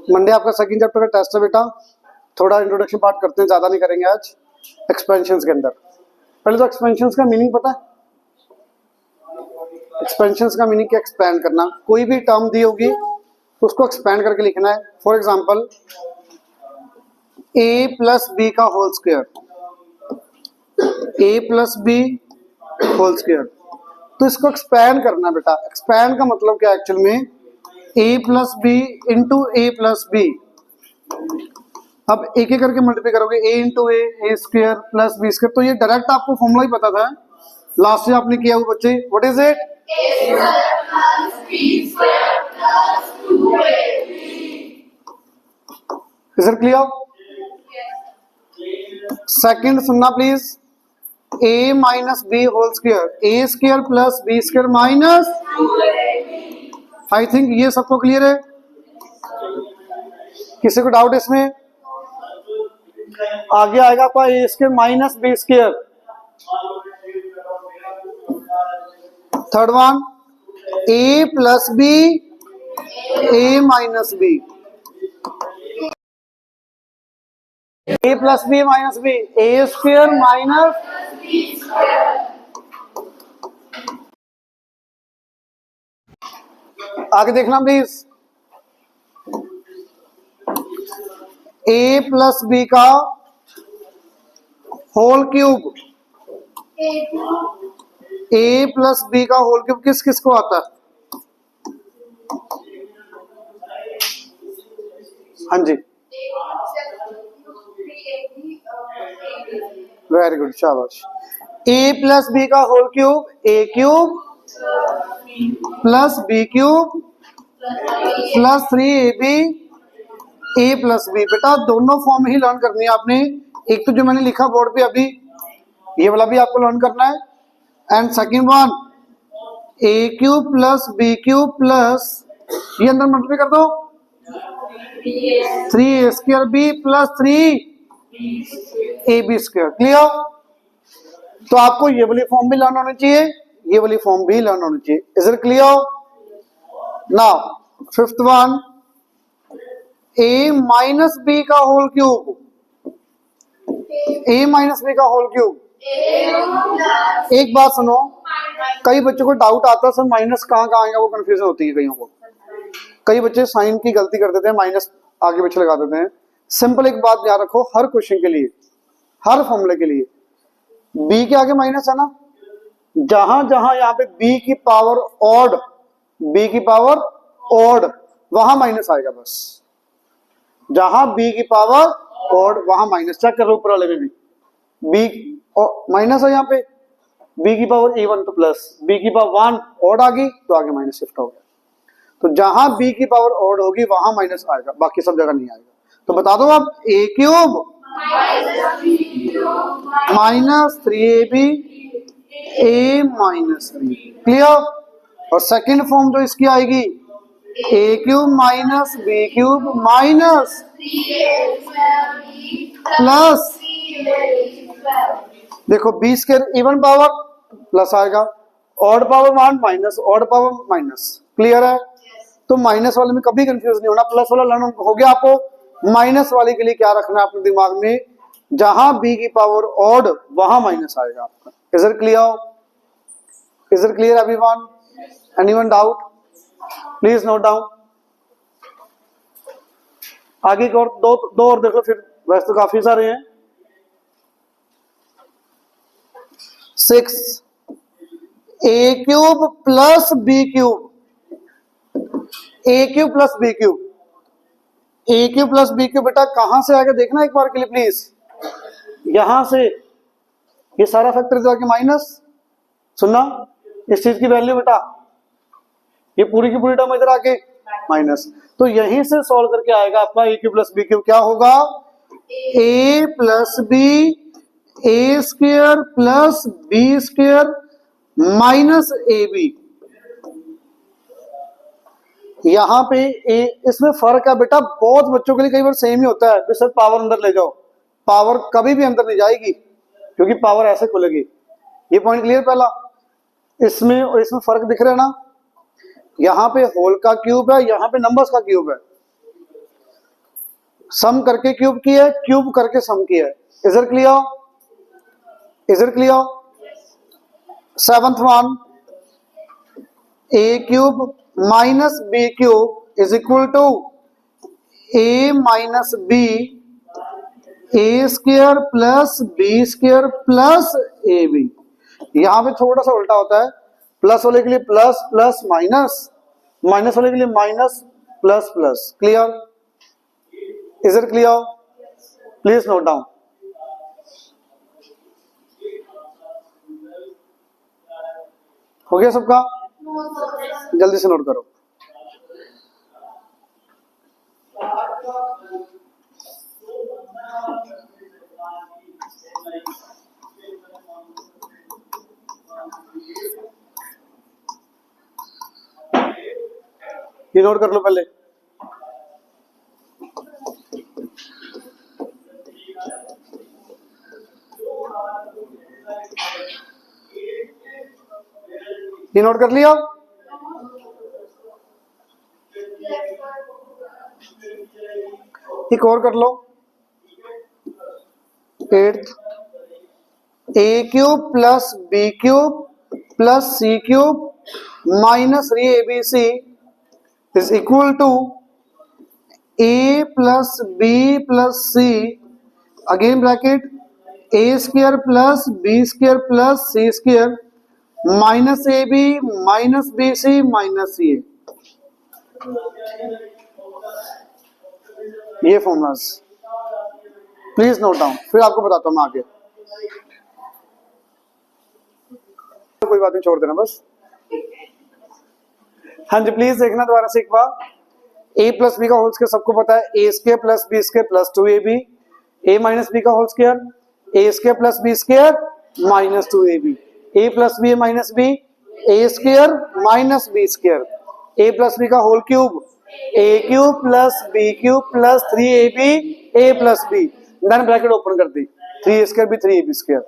Monday आपका second chapter का test है बेटा। थोड़ा इंट्रोडक्शन पार्ट करते हैं, ज्यादा नहीं करेंगे आज। एक्सपेंशंस के अंदर पहले तो एक्सपेंशंस का मीनिंग पता है? एक्सपेंशंस का मीनिंग क्या? एक्सपैंड करना। कोई भी टर्म दी होगी उसको एक्सपैंड करके लिखना है। For example a plus B का whole square, a plus B whole square, तो इसको एक्सपैंड करना है बेटा। एक्सपैंड का मतलब क्या है एक्चुअल में? a plus B into A plus B. अब एक एक करके मल्टीप्लाई करोगे, a into A square plus B square, तो ये डायरेक्ट आपको फॉर्मूला ही पता था, लास्ट में आपने किया हुआ बच्चे। What is it? Is it clear? Second सुनना please. a minus B whole square, A square plus B square minus. I think ये सबको क्लियर है। किसी को डाउट इसमें? आगे आएगा आपका A square minus B square. Third one A plus B, A minus B, A plus B minus B, A square minus. आगे देखना प्लीज। ए प्लस बी का whole cube, A plus B का whole cube किस किस को आता है? हाँ जी, वेरी गुड, शाबाश। ए प्लस बी का whole cube, A cube plus B cube plus 3ab A plus B. बेटा दोनों फॉर्म ही लर्न करनी है आपने। एक तो जो मैंने लिखा बोर्ड पे अभी, ये वाला भी आपको लर्न करना है। And second one A cube plus B cube plus, ये अंदर मल्टीप्लाई कर दो, 3a square B plus 3ab square. Clear? तो आपको ये वाली फॉर्म भी लर्न होनी चाहिए, ये वाली फॉर्म भी लर्न होनी चाहिए। Is it clear? Now fifth one a minus B का whole cube, a minus B का होल क्यूब। एक बात सुनो, कई बच्चों को डाउट आता है सर माइनस कहाँ कहाँ आएगा, वो कंफ्यूजन होती है कईयों को। कई बच्चे साइन की गलती कर देते हैं, माइनस आगे पीछे लगा देते हैं। सिंपल एक बात याद रखो, हर क्वेश्चन के लिए, हर फॉर्मूले के लिए b के आगे माइनस है ना। जहां जहां यहाँ पे b की पावर ऑड, b की पावर ऑड, वहां माइनस आएगा। बस जहां b की पावर ऑड वहां माइनस। चेक करो ऊपर वाले में भी b माइनस है, यहाँ पे b की पावर इवन तो प्लस, b की पावर 1 ऑड आ गई तो आगे माइनस शिफ्ट हो गया। तो जहां b की पावर ऑड होगी वहां माइनस आएगा, बाकी सब जगह नहीं आएगा। तो बता दो आप, a cube minus 3ab a minus B. Clear? और सेकंड फॉर्म जो इसकी आएगी a cube minus B cube minus plus, देखो b square even power plus आएगा, odd power 1 minus, odd power minus. Clear है? तो माइनस वाले में कभी कंफ्यूज नहीं होना, प्लस वाला लर्न हो गया। आपको माइनस वाले के लिए क्या रखना है अपने दिमाग में? जहां b की पावर ऑड वहां माइनस आएगा आपका। Is it clear? Is it clear everyone? Anyone doubt? Please note down. आगे की और दो और देखो, फिर वैसे तो काफी सारे हैं। 6 a cube plus B cube, a cube plus B cube, a cube plus B cube. बेटा कहां से आएगा देखना एक बार के लिए प्लीज। यहां से ये सारा फैक्टर इधर आके माइनस, सुनना इस चीज की वैल्यू बेटा, ये पूरी की पूरी टर्म इधर आके माइनस। तो यहीं से सॉल्व करके आएगा आपका A cube plus B cube. क्या होगा? a plus B A square plus B square minus A B. यहां पे इसमें फर्क है बेटा, बहुत बच्चों के लिए कई बार सेम ही होता है। सर पावर अंदर ले जाओ, पावर कभी भी अंदर नहीं जाएगी क्योंकि पावर ऐसे खुलेगी। ये पॉइंट क्लियर? पहला इसमें और इसमें फर्क दिख रहा है ना। यहाँ पे होल का क्यूब है, यहाँ पे नंबर्स का क्यूब है। सम करके क्यूब किया है, क्यूब करके सम किया है। Is it clear? Is it clear? Seventh one, A cube minus B cube is equal to A minus B A square plus B square plus A B. यहां पे थोड़ा सा उल्टा होता है, प्लस वाले के लिए प्लस प्लस माइनस, माइनस वाले के लिए minus plus plus. Clear? Is it clear? Please note down. हो गया सबका? जल्दी से नोट करो। ये नोट कर लो पहले। ये नोट कर लिया? एक और कर लो। Eighth, A cube plus B cube plus C cube minus 3abc is equal to a plus b plus c, again bracket, a square plus b square plus c square minus ab minus bc minus ca। ये formulas please note down, फिर आपको बताता हूं मैं आगे। कोई बात नहीं, छोड़ देना बस। हाँ जी, प्लीज देखना दोबारा से एक बार। ए प्लस बी का होल स्क्वायर सबको पता है, A square plus B square plus 2ab। A minus B का whole square, A square plus B square minus 2ab। A plus B minus B, A square minus B square. A plus B का whole cube, A cube plus B cube plus 3ab A plus B, then bracket open कर दी, 3a square भी 3ab square.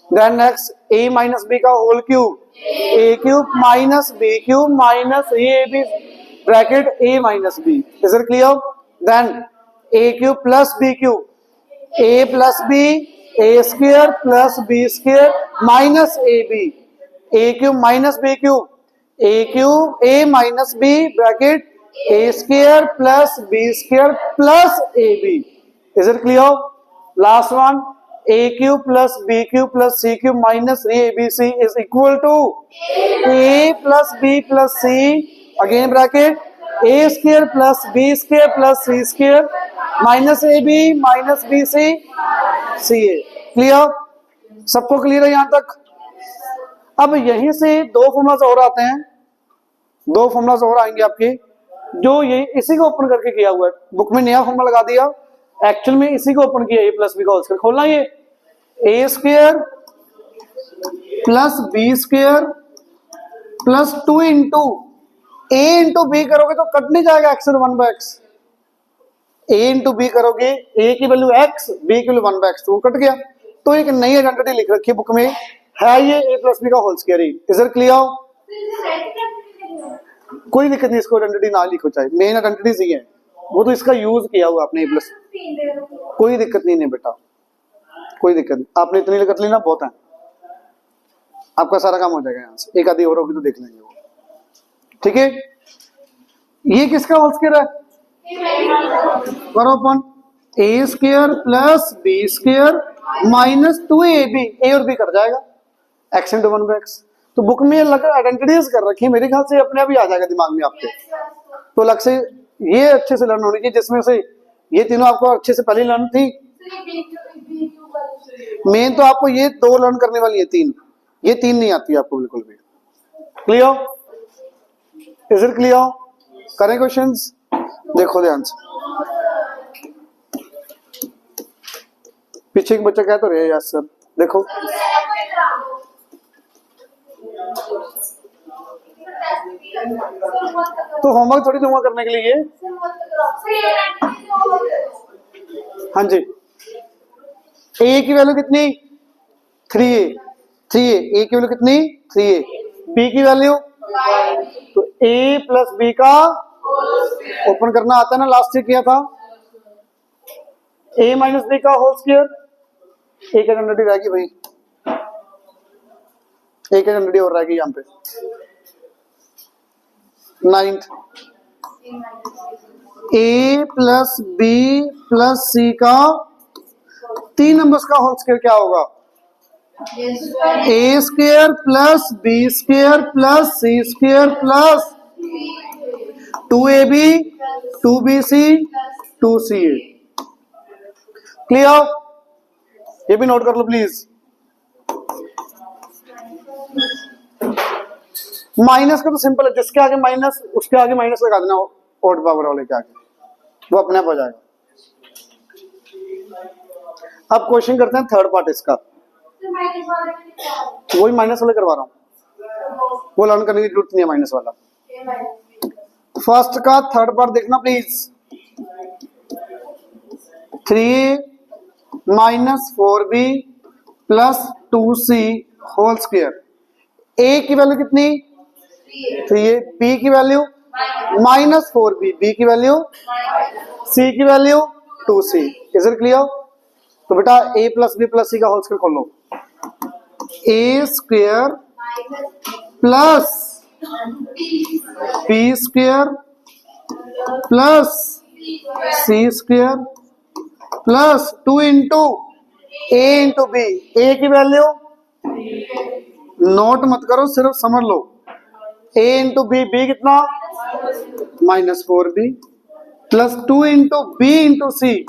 Then next A minus B का whole cube, A cube minus B cube minus ab bracket a minus b। Is it clear? Then a cube plus b cube, a plus b a square plus b square minus ab, a cube minus b cube, a cube a minus b bracket a square plus b square plus ab। Is it clear? Last one, a cube plus b cube plus c cube minus 3abc is equal to a plus b plus c, again bracket, a square plus b square plus c square minus ab minus bc ca। Clear? सबको clear है यहां तक? अब यहीं से दो formulas और आते हैं, दो फॉर्मूलाज और आएंगे आपके, जो ये इसी को ओपन करके किया हुआ है। बुक में नया फॉर्मूला लगा दिया, एक्चुअल में इसी को ओपन किया, ए प्लस बी का होल स्क्वायर। खोलना ये A square plus B square plus 2 into A into B करोगे तो कट नहीं जाएगा एक्स और 1/x। ए इंटू बी करोगे, ए की वैल्यू x, बी की वैल्यू 1/x, तो वो कट गया। तो एक नई आइडेंटिटी लिख रखी है बुक में, है ये ए प्लस बी का होल स्क्वायर ही। Is it clear? कोई दिक्कत नहीं, इसको आइडेंटिटी ना लिखो, चाहे मेन आइडेंटिटीज ही है, वो तो इसका यूज किया हुआ आपने ए प्लस। कोई दिक्कत नहीं है बेटा, कोई दिक्कत नहीं, आपने इतनी लिख ली ना बहुत है, आपका सारा काम हो जाएगा। यहाँ से एक आधी और होगी तो देख लेंगे वो, ठीक है। ये किसका होल स्क्वायर है? करो अपन, A square plus B square minus 2ab, A और बी कट जाएगा, x इंटू 1/x। तो बुक में आइडेंटिटीज कर रखी है, मेरे ख्याल से अपने आप ही आ जाएगा दिमाग में आपके। तो अलग से ये अच्छे से लर्न होनी चाहिए, जिसमें से ये तीनों आपको अच्छे से पहले लर्न थी। मेन तो आपको ये दो लर्न करने वाली है, तीन, ये तीन नहीं आती आपको बिल्कुल भी। क्लियर? Is it clear? करें क्वेश्चंस? देखो ध्यान से, पीछे एक बच्चा कह तो रहे यस सर, देखो तो होमवर्क थोड़ी दूंगा करने के लिए। हाँ जी, ए की वैल्यू कितनी? 3a, 3a, ए की वैल्यू कितनी? 3a, बी की वैल्यू, तो ए प्लस बी का ओपन करना आता है ना, लास्ट से किया था। ए माइनस बी का होल स्क्वायर, एक आइडेंटिटी रहेगी भाई, एक आइडेंटिटी और रहेगी यहाँ पे। 9th A plus B plus C का 3 नंबर्स का होल स्क्वायर क्या होगा? A square plus B square plus C square plus 2ab 2bc 2ca। क्लियर? ये भी नोट कर लो प्लीज। माइनस का तो सिंपल है, जिसके आगे माइनस उसके आगे माइनस लगा देना, ऑड पावर वाले के आगे, वो अपने आप हो जाएगा। अब क्वेश्चन करते हैं थर्ड पार्ट इसका, वही माइनस वाले करवा रहा हूं, वो लर्न करने की जरूरत नहीं है माइनस वाला। फर्स्ट का थर्ड पार्ट देखना please. 3 minus 4b plus 2c whole square. A की वैल्यू कितनी? 3a, b की वैल्यू माइनस 4b, b की वैल्यू c की value 2c। Is it clear? तो बेटा a plus B plus C का होल स्क्वायर खोलो। A square plus B square plus C square plus 2 into A into B. A की value note मत करो, सिर्फ समझ लो। a इंटू बी, बी कितना? Minus 4b plus 2 into B into C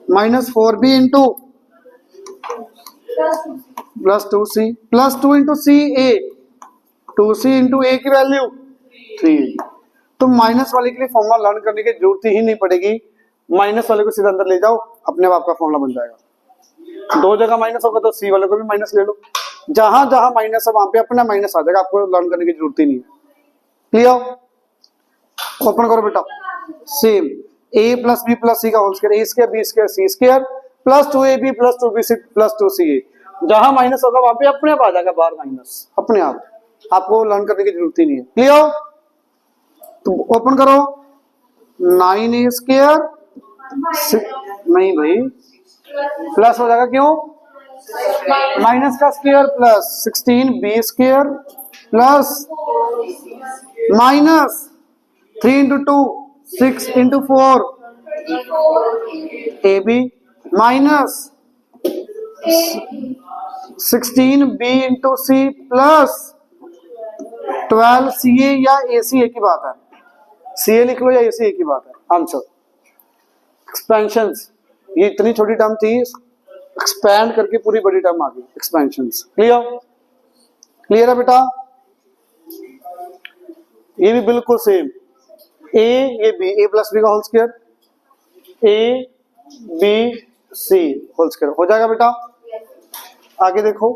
minus 4b into plus 2c plus 2 into C A 2c into A की value 3। तो minus वाले के लिए फॉर्मूला लर्न करने की जरूरत ही नहीं पड़ेगी, माइनस वाले को सीधा अंदर ले जाओ, अपने आप का फॉर्मूला बन जाएगा। 2 जगह माइनस होगा तो सी वाले को भी माइनस ले लो, जहां जहां माइनस है वहां पे अपना माइनस आ जाएगा, आपको लर्न करने की जरूरत ही नहीं है। क्लियर? ओपन करो बेटा। Same A plus B plus C का whole square, A square B square C square plus 2ab plus 2bc plus 2ca। जहां माइनस होगा वहां पे अपने आप आ जाएगा बाहर माइनस, अपने आप, आपको लर्न करने की जरूरत ही नहीं है। क्लियर? तो ओपन करो। 9a स्क्वायर, नहीं भाई प्लस हो जाएगा, क्यों? माइनस का square plus 16b square plus minus 3 into 2 6 into 4 ab minus 16b into C plus 12ca या ac एक ही बात है, ca लिख लो या ac एक ही बात है। आंसर एक्सपेंशंस, ये इतनी छोटी टर्म थी, एक्सपैंड करके पूरी बड़ी टर्म आ गई, एक्सपेंशंस। क्लियर? क्लियर है बेटा? ये भी बिल्कुल सेम, ए ये बी, ए प्लस बी का whole square, A B C whole square हो जाएगा बेटा। आगे देखो,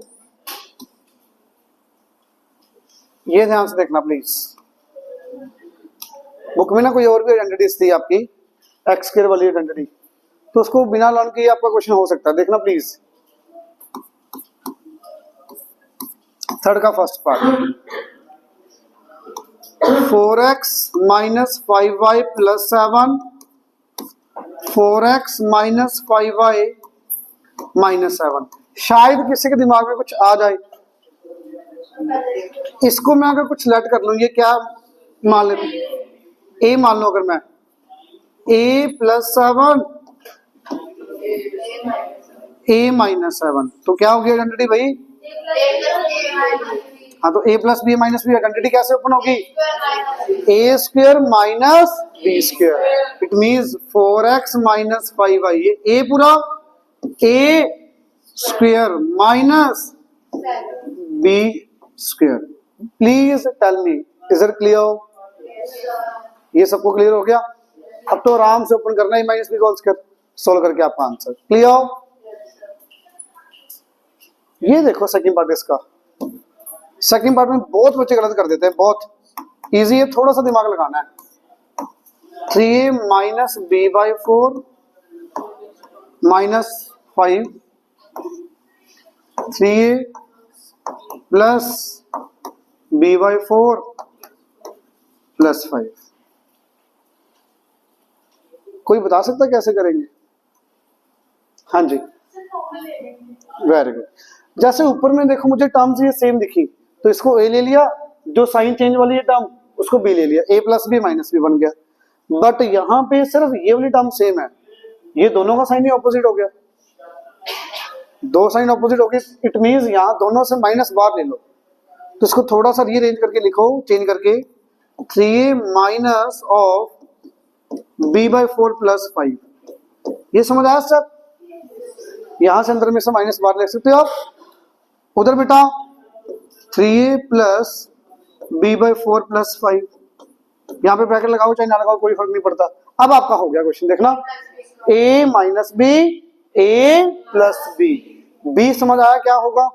ये ध्यान से देखना प्लीज। बुक में ना कोई और भी आइडेंटिटीज थी आपकी, एक्स स्क्वायर वाली आइडेंटिटी, तो उसको बिना लर्न किए आपका क्वेश्चन हो सकता है, देखना प्लीज। थर्ड का first part, 4x minus 5y plus 7, 4x minus 5y minus 7। शायद किसी के दिमाग में कुछ आ जाए, इसको मैं अगर कुछ लेट कर लूं, ये क्या मान लेते, a मान लो, अगर मैं a प्लस 7 a माइनस 7, तो क्या हो गया आइडेंटिटी भाई? हाँ, तो a plus B minus B identity कैसे ओपन होगी? a square minus B square, it means 4x minus 5y। ये a पूरा a square minus b square. Please tell me, is it clear? ये सबको क्लियर हो गया? अब तो आराम से ओपन करना है माइनस बी का होल स्क्वायर, सोल्व करके आपका आंसर। क्लियर? ये देखो सेकंड पार्ट इसका, सेकंड पार्ट में बहुत बच्चे गलत कर देते हैं, बहुत इजी है, थोड़ा सा दिमाग लगाना है। 3a minus B by 4 minus 5, 3a plus B by 4 +5। कोई बता सकता है कैसे करेंगे? हाँ जी, वेरी गुड। जैसे ऊपर में देखो मुझे टर्म्स ये सेम दिखी, तो इसको ए ले लिया, जो साइन चेंज वाली है टर्म उसको बी ले लिया, a plus B minus B बन गया। बट यहाँ पे सिर्फ ये वाली टर्म सेम है, ये दोनों का साइन ही ऑपोजिट हो गया, दो साइन ऑपोजिट हो गए, इट मींस यहाँ दोनों से माइनस बाहर ले लो, तो इसको थोड़ा सा रीअरेंज करके लिखो, चेंज करके 3a माइनस ऑफ b/4 + 5। ये समझ आया सर? यहां से अंदर में से माइनस बाहर ले सकते हो आप। उधर बेटा 3a प्लस b/4 + 5, यहाँ पे ब्रैकेट लगाओ चाहे ना लगाओ कोई फर्क नहीं पड़ता। अब आपका हो गया क्वेश्चन, देखना a minus b, a plus b, b समझ आया क्या होगा?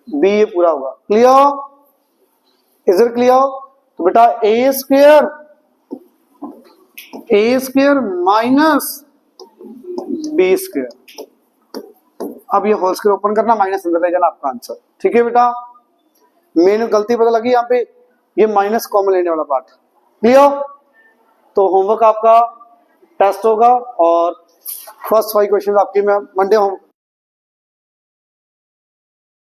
b ये पूरा होगा। क्लियर? Is it clear? तो बेटा a square minus b square, अब ये होल स्क्वायर ओपन करना, माइनस अंदर ले जाना, आपका आंसर। ठीक है बेटा, मेन गलती पता लगी यहाँ पे, ये माइनस कॉमन लेने वाला पार्ट। क्लियर? तो होमवर्क आपका टेस्ट होगा और फर्स्ट 5 क्वेश्चन आपकी मैं मंडे